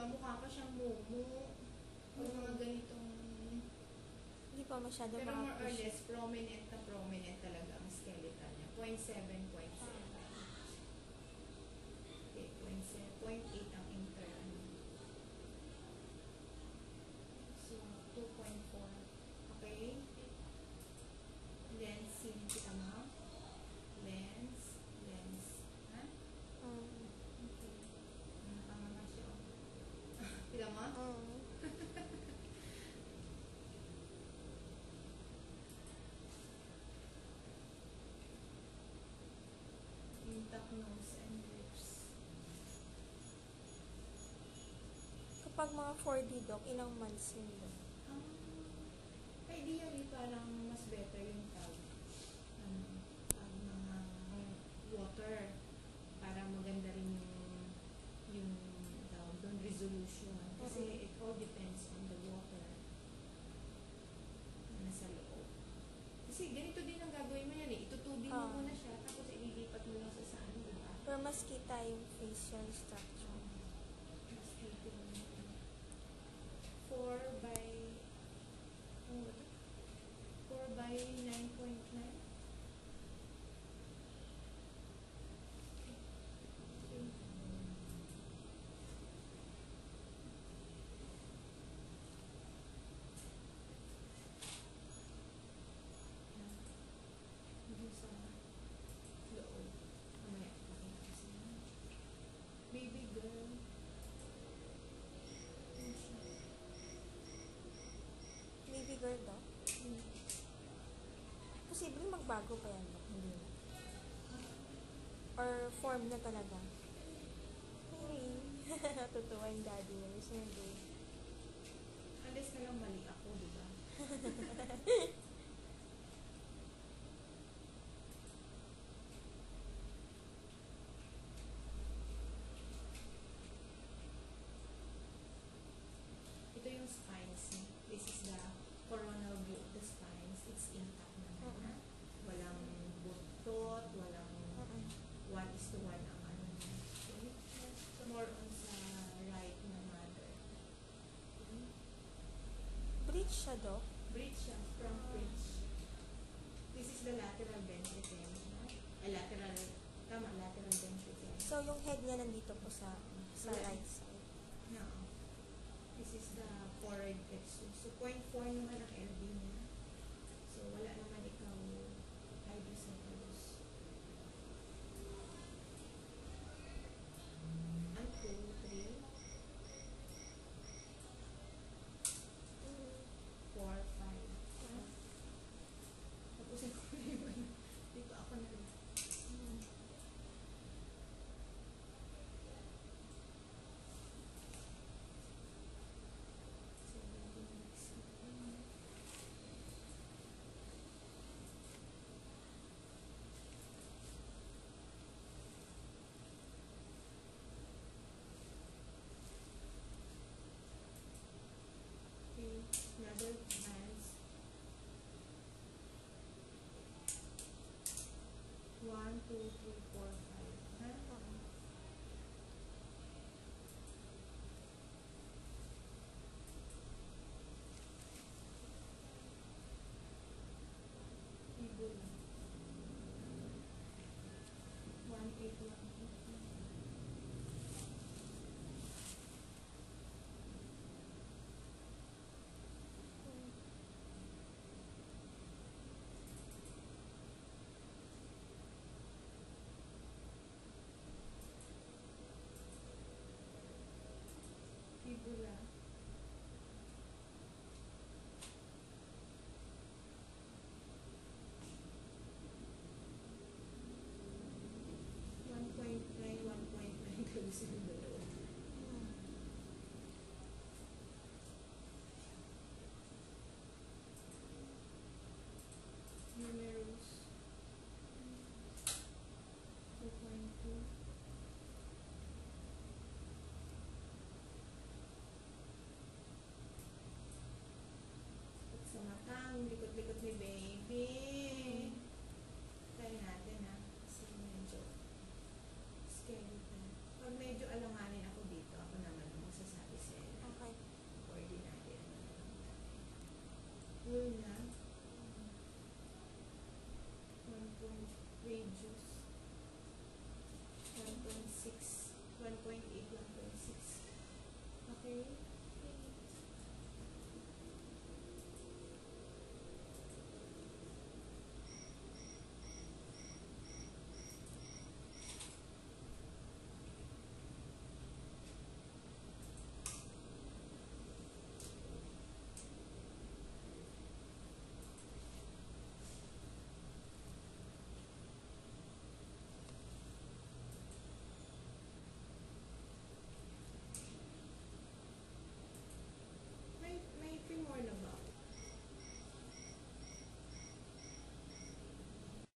Diba? Mukha pa siyang mumu. O mga ganitong... Hindi pa masyado Pero more or makapush. less, prominent na prominent talaga ang skeleton niya. 0.7, 0.7. Okay, 0.8 ang inter. So, 2.4. Okay? Lens, sinin kita mo. Lens. Ha? Okay. Tama nga siya. Kita mo? Intact nose and lips. Kapag mga 4D doc, ilang months yun doc? Ideally, parang mas better yung tag. Mga water. Para maganda rin yung tawag doon, resolution. Kasi it all depends on the water na nasa loob. Kasi ganito din ang gagawin mo yan eh. Itutubig mo muna siya, tapos ililipat mo lang sa saan, diba? Pero mas kita yung facial structure. Mas kita mo. 4 by 9.9. Sa loob. Mamaya, pakita kasi yan. Baby girl. Baby girl doc? Posibleng magbago pa yan doc? Hindi na. Or form na talaga? Hey! Tutuwa yung daddy na. Gusto yung baby. Unless na lang mali ako, diba? Ito yung spines niya. This is the coronal view of the spines. It's intact naman. Walang buntot, walang 1:1 ang ano niya. Okay? So, more on sa right na mother. Okay? Bridge siya doc? Bridge siya, front bridge. This is the lateral ventricle. Lateral ventricle. So, yung head niya nandito po sa right side. No. This is the forehead plexus. So, 0.4 naman ang LV niya. So, wala naman ikaw hydrocephalus. And 2, 3, 4, 5. Tapos yung dito ako na rin. Okay, another hands. 1, 2, 3,